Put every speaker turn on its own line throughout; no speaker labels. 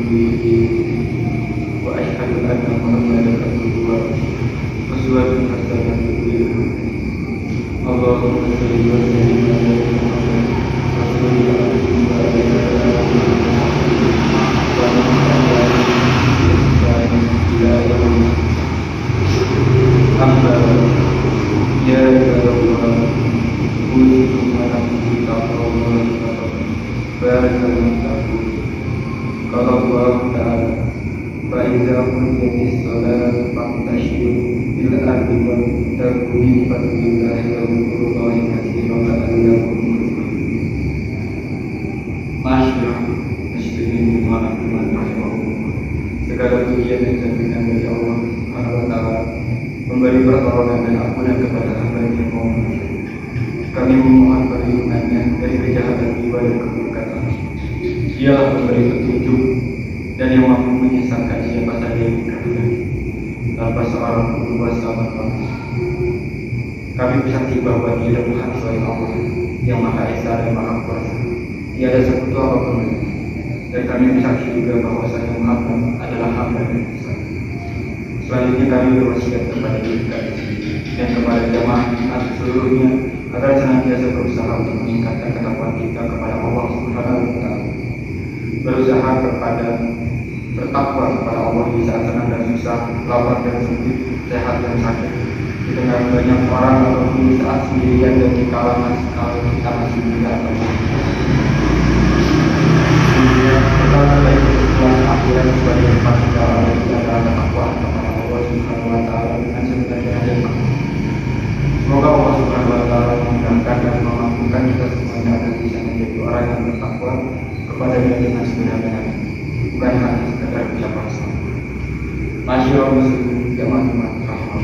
ورسوله وأشهد أن محمدا عبده ورسوله أسوة حسنة للمؤمنين. اللهم صل وسلم على محمد رسول الله وعلى آله إلى يوم أما يا عباد الله أوصيكم ونفسي بتقوى الله بارك المتقون. قال الله تعالى فإذا قضيت الصلاة فانتشروا في الأرض وابتغوا من فضل الله واذكروا الله كثيرا لعلكم تفلحون. Masyaallah muslimin wa rahimahumullah. Segala pujian dan sanjungan dari Allah Subhanahu wa taala, memberi pertolongan dan ampunan kepada hamba-Nya yang memohon. Kami memohon perlindungannya dari kejahatan jiwa dan keburukan. Dialah pemberi petunjuk dan yang mampu menyesatkan siapa saja yang dikehendaki tanpa seorang pun berkuasa manusia. Kami bersaksi bahwa Dia Tuhan selain Allah yang Maha Esa dan Maha Kuasa. Tiada sekutu apapun. Dan kami bersaksi juga bahwasanya Muhammad adalah hamba dan utusan. Selanjutnya kami berwasiat kepada diri kami dan kepada jamaah seluruhnya agar senantiasa berusaha untuk meningkatkan ketakwaan kita kepada Allah Subhanahu wa taala. Berusaha bertakwa kepada Allah di saat senang dan susah, lapar dan sempit, sehat dan sakit, di tengah banyak orang ataupun di saat sendirian dan di kalangan kalau kita masih muda atau kita terbaik kesimpulan akhirat sebagai tempat kita berada di antara ketakwaan kepada Allah Subhanahu wa taala dengan sebenarnya yang makna. Semoga Allah Subhanahu wa taala memudahkan dan memampukan kita semuanya agar bisa menjadi orang yang bertakwa kepada-Nya dengan sebenar-benarnya, bukan hanya sekedar ucapan saja. Masyaallah muslimin jamaah rahimah.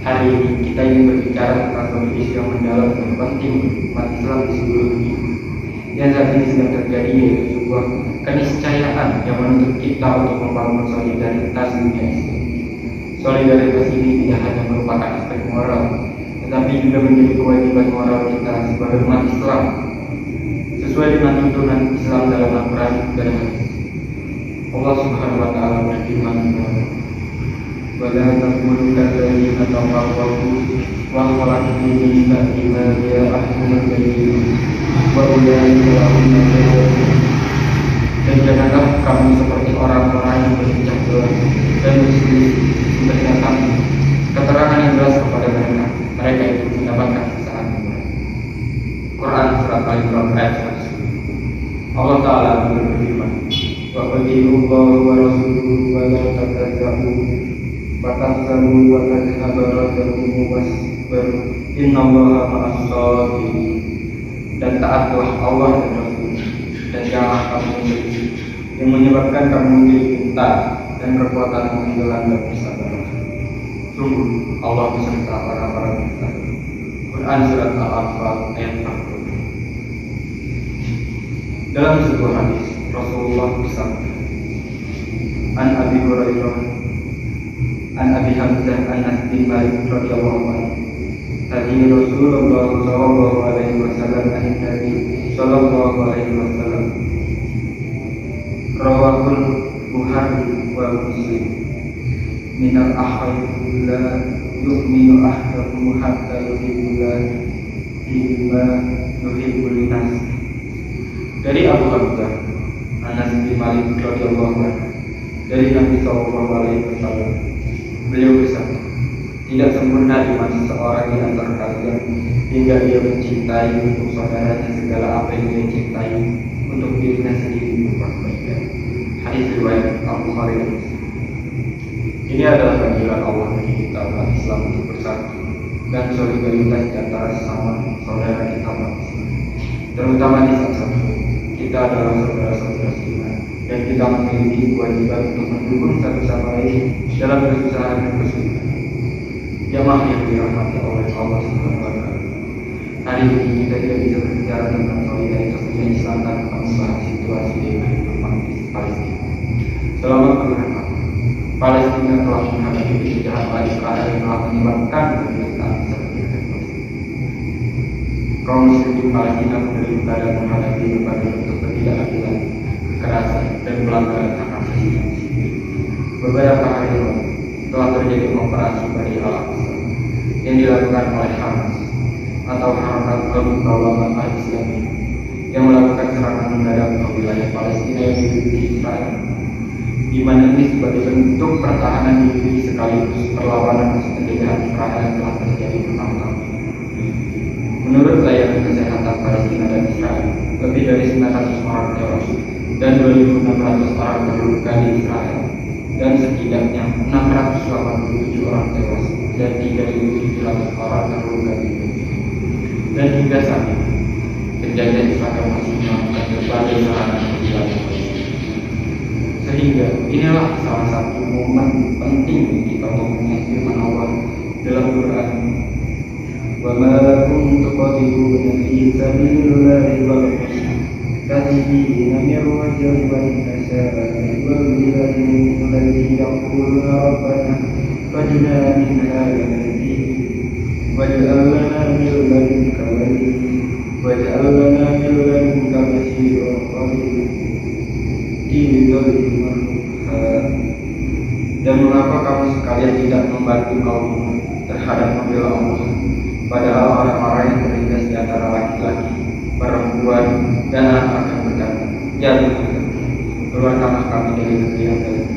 Hari ini kita ingin berbicara tentang topik isu yang mendalam dan penting umat Islam di seluruh dunia. Yang saat ini sedang terjadi yaitu sebuah keniscayaan yang menuntut kita untuk membangun solidaritas dunia Islam. Solidaritas ini tidak hanya merupakan aspek moral, tetapi juga menjadi kewajiban moral kita sebagai umat Islam sesuai dengan tuntunan Islam dalam Al-Quran dan Hadis. Allah Subhanahu wa taala berfirman, "Wa la takunu kallazina tafarraqu wa ikhtalafu min ba'di ma ja'ahumul bayyinah wa ulaika lahum adhabun." Dan janganlah kamu seperti orang-orang yang berpecah belah dan berselisih berdasarkan keterangan yang jelas kepada mereka. Mereka itu mendapatkan siksaan yang berat. Quran surat Al-Imran ayat 1. Allah Ta'ala berfirman, "Wa atii'ullaha wa rasulahu wa la tataza'u fatahsabu wa tadhhabu rihukum wasbiru innallaha ma'as-sabirin." Dan taatlah Allah dan Rasul, dan janganlah kamu menjadi yang menyebabkan kamu menjadi pintar dan kekuatanmu hilang dan bersabar. Sungguh Allah beserta orang-orang yang bertakwa. Quran surat Al-Anfal ayat 40. Dalam sebuah hadis Rasulullah bersabda, An Abi Hurairah An Abi Hamzah Anas bin Malik radhiyallahu anhu, tadi Rasulullah sallallahu alaihi wasallam an Nabi sallallahu alaihi wasallam, rawahul Bukhari wa Muslim, minal ahli la yu'minu ahadukum hatta yuhibba bima yuhibbu linas. Dari Abu Hamzah Anas bin Malik radhiyallahu anhu, dari Nabi sallallahu alaihi wasallam, beliau bersabda, tidak sempurna iman seseorang di antara kalian hingga dia mencintai untuk saudaranya segala apa yang dia cintai untuk dirinya sendiri berupa kebaikan. Hadis riwayat Al-Bukhari dan Muslim. Ini adalah panggilan Allah bagi kita umat Islam untuk bersatu dan solidaritas di antara sesama saudara kita umat Islam. Terutama di saat kita adalah saudara-saudara seiman dan kita memiliki kewajiban untuk mendukung satu sama lain dalam kesusahan dan kesulitan. Jamaah yang dirahmati oleh Allah Subhanahu wa taala. Hari ini kita tidak bisa berbicara tentang solidaritas dunia Islam tanpa membahas situasi di Palestina. Selama beberapa Palestina telah menghadapi kejahatan Israel yang telah menyebabkan penderitaan seperti itu. Kaum muslim di Palestina menderita dan menghadapi berbagai bentuk ketidakadilan, kekerasan, dan pelanggaran hak asasi manusia. Beberapa hari lalu telah terjadi operasi Bani Al-Aqsa yang dilakukan oleh Hamas atau Harakat Al-Muqawamat Al-Islami yang melakukan serangan mendadak ke wilayah Palestina yang diduduki Israel, di mana ini sebagai bentuk pertahanan diri sekaligus perlawanan atas penjajahan Israel yang telah terjadi bertahun-tahun. Menurut layanan kesehatan Palestina dan Israel, lebih dari 900 orang tewas dan 2.600 orang terluka di Israel, dan setidaknya 687 orang tewas dan 3.700 orang terluka di Indonesia. Dan hingga saat ini, penjajah Israel masih melakukan berbagai serangan ke wilayah Palestina. Sehingga inilah salah satu momen penting kita untuk mengingat firman Allah dalam Quran. Wa ma kuntum tuqatiluna fi sabilillahi wal كاتبين من رجل والنساء والبلاد الذي يقولون ربنا فاجنا من هذا الدين واجعل لنا من لدنك وليا واجعل لنا من لدنك نصيرا dan mengapa kamu sekalian tidak membantu kaummu terhadap membela Allah, padahal orang-orang yang terlindas di antara laki-laki, perempuan, dan anak akan berkata, ya Tuhan, keluarkanlah kami dari negeri yang baik,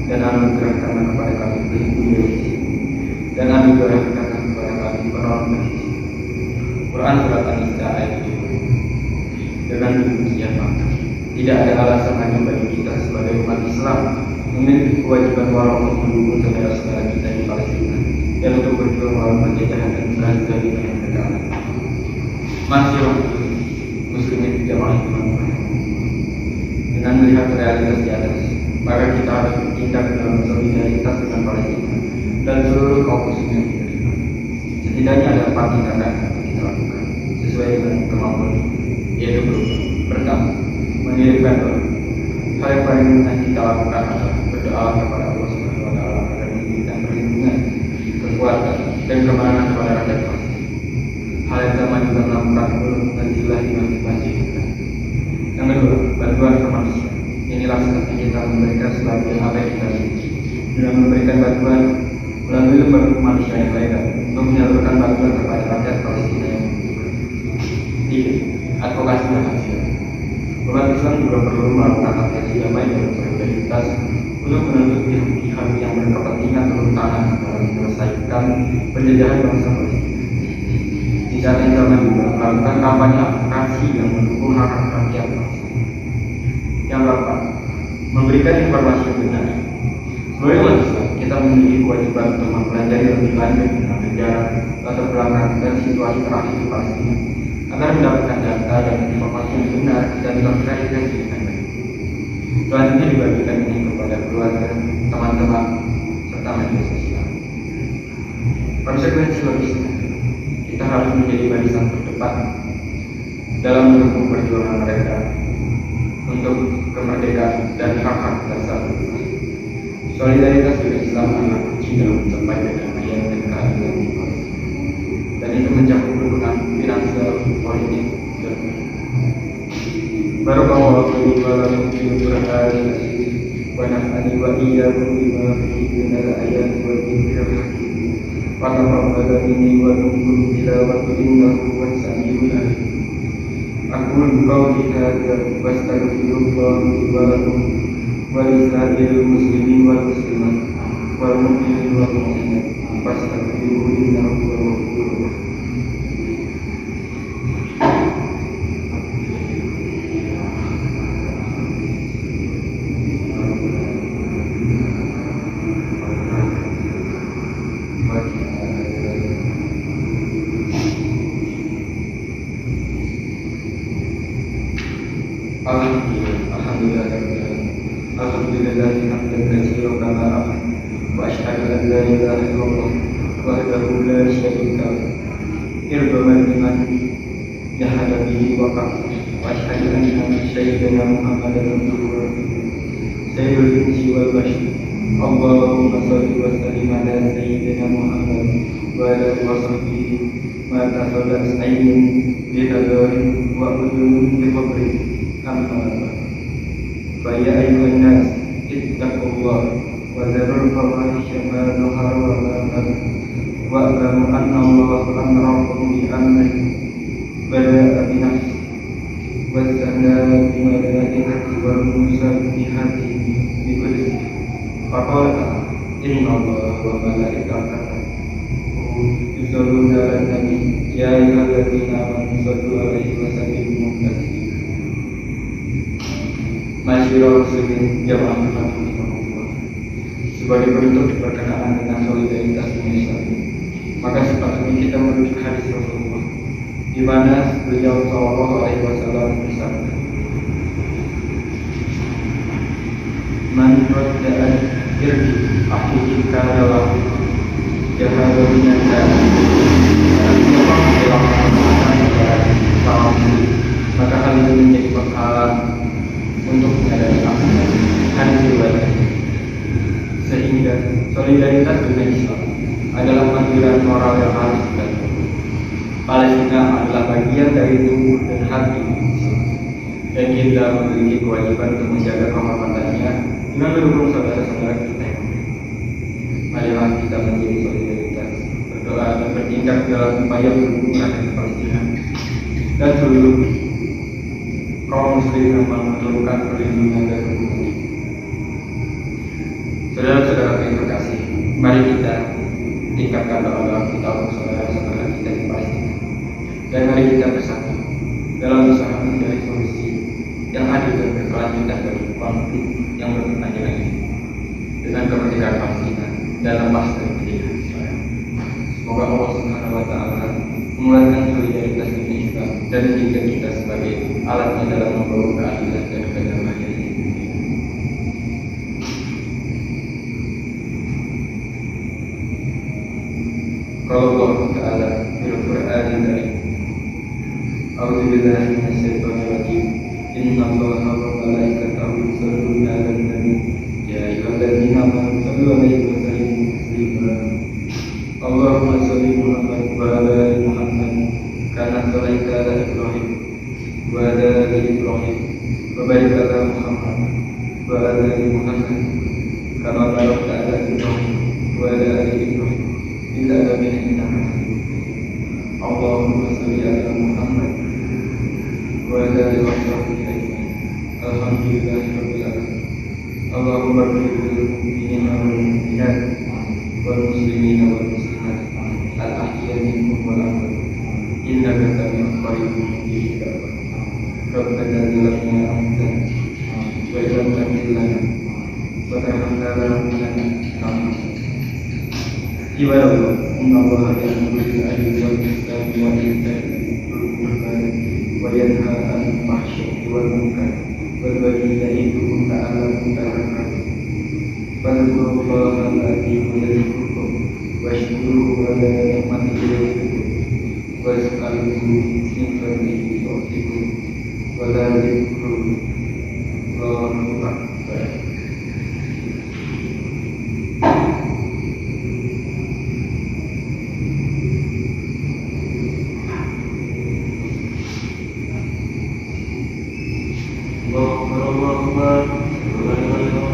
dan anugerahkanlah kepada kami pelindung dari sisi, dan anugerahkanlah kepada kami penolong dari sisi. Quran Surat An-Nisa ayat 7. Dengan demikian maka tidak ada alasan lagi bagi kita sebagai umat Islam memiliki kewajiban moral untuk mendukung saudara-saudara kita di Palestina dan untuk berjuang melawan penjajahan dan kezaliman yang mereka alami. Masih muslimin jamaah iman. Dengan melihat realitas di atas, maka kita harus bertindak dalam solidaritas dengan Palestina dan seluruh kaum muslimin yang terlibat. Setidaknya ada 4 tindakan yang dapat kita lakukan sesuai dengan kemampuan, yaitu pertama, mengirimkan doa. Hal yang paling mudah kita lakukan adalah berdoa kepada Allah Subhanahu wa Ta'ala agar memberikan perlindungan, kekuatan, dan kemenangan kepada rakyat Palestina. Hal yang sama juga melakukan nazilah di masjid. Yang kedua, bantuan ke manusia. Inilah seperti kita memberikan sebagian apa yang kita miliki dengan memberikan bantuan melalui lembaga kemanusiaan yang legal untuk menyalurkan bantuan kepada rakyat Palestina yang membutuhkan. 3. Advokasi rahasia. Umat Islam juga perlu melakukan advokasi damai dan solidaritas untuk menuntut pihak-pihak yang berkepentingan turun tangan dalam menyelesaikan penjajahan bangsa Palestina. Di saat yang sama juga melakukan kampanye advokasi yang mendukung hak rakyat Palestina. Yang keempat, memberikan informasi yang benar. Sebagai umat Islam, kita memiliki kewajiban untuk mempelajari lebih lanjut tentang sejarah, latar belakang, dan situasi terakhir di Palestina agar mendapatkan data dan informasi yang benar dan terverifikasi dengan baik. Selanjutnya dibagikan ini kepada keluarga, teman-teman, serta media sosial. Konsekuensi logisnya, kita harus menjadi barisan terdepan dalam mendukung perjuangan mereka untuk kemerdekaan dan hak-hak dasar. Solidaritas dengan Islam adalah kunci dalam mencapai kedamaian dan keadilan di Palestina, dan itu mencakup dukungan finansial, politik, dan Barakallahu li wa lakum fil Qur'anil Karim wa nafa'ani wa iyyakum bima fihi minal ayati wal dhikril hakim. Wa taqabbal minni wa minkum tilawati innahu huwas samiul alim. Aqulu qawli hadza wa astaghfirullah li wa lakum wa lisa'iril muslimin wal muslimat wal mu'minin wal mu'minat fastaghfiruhu innahu huwal ghafurur rahim. Alhamdulillah hamdan katsiran kama amar wa asyhadu an la ilaha illallah wahdahu la syarika lahu irbaman liman jahada bihi wa qaf wa asyhadu anna sayyidina Muhammadan abduhu wa rasuluh sayyidul insi wal bashar. Allahumma shalli wa sallim ala sayyidina Muhammad wa ala alihi wa sahbihi ma tasallas ayyin bi hadarin wa udun bi qabri amma. فيا أيها الناس اتقوا الله وذروا الفواحش ما ظهر وما بطن واعلموا أن الله أمركم بأمر بدأ بنفسه واستهدى بملائكته والمسبحات بكل فقال إن الله وملائكته يصلون على النبي يا أيها الذين آمنوا صلوا عليه وسلموا تسليما. Masyaallah muslimin jamaah rahimahullah. Sebagai bentuk perkenaan dengan solidaritas Islam, maka sepatutnya kita merujuk hadis Rasulullah, di mana beliau Shallallahu Alaihi Wasallam bersabda, "Man radda'an irdi aku jika adalah jahat dan maka hal itu menjadi penghalang untuk menyadari amanah hadis riwayat. Sehingga solidaritas dengan Islam adalah panggilan moral yang harus dilakukan. Palestina adalah bagian dari tubuh dan hati Islam, dan kita memiliki kewajiban untuk menjaga kehormatannya dengan mendukung saudara-saudara kita. Marilah kita menjadi solidaritas, berdoa dan bertindak dalam upaya mendukung rakyat Palestina dan seluruh kaum muslim yang memerlukan perlindungan dan dukungan. Saudara-saudara yang terkasih, mari kita tingkatkan doa kita untuk saudara-saudara kita di Palestina, dan mari kita bersatu dalam usaha mencari solusi yang adil dan berkelanjutan bagi konflik yang berkepanjangan ini dengan kemerdekaan Palestina dan lepas dari pendidikan Israel. Semoga Allah Subhanahu wa Ta'ala menguatkan solidaritas dunia Islam dan menjadikan kita sebagai alatnya dalam membawa keadilan dan kedamaian di dunia. Qala Allah Ta'ala fil Qur'anil Karim, A'udzu billahi minasyaitonir rajim. Inna Allaha wa malaikatahu yusholluna 'alan nabi ya ayyuhalladzina amanu shallu 'alaihi wa sallimu taslima. Allahumma shalli Muhammad wa ala ali Muhammad kama shallaita ala Ibrahim wa ala ali Ibrahim wa barik ala Muhammad wa ala ali Muhammad kama barakta ala Ibrahim wa ala ali Ibrahim fil alamin innaka Hamidum Majid. Allahumma shalli ala Muhammad wa ala ali Muhammad. Alhamdulillahirabbil alamin. Allahumma ighfir lil mu'minina wal mu'minat wal muslimina wal muslimat al-ahya'i minhum wal amwat innaka sami'un qaribun mujibud da'wat. Rabbana zalamna anfusana wa illam taghfir lana wa tarhamna lanakunanna Ibadah inna Allaha ya'muru bil 'adli wal ihsani wa ita'i dzil qurba wa yanha 'anil fahsya'i wal munkar wal baghi ya'idukum la'allakum tadhakkarun. Fadhkurullaha al-'azima yadhkurkum washkuruhu 'ala ni'matihi yazidkum was'aluhu min fadlihi yu'tikum wa la dzikrullahi akbar.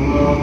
Allah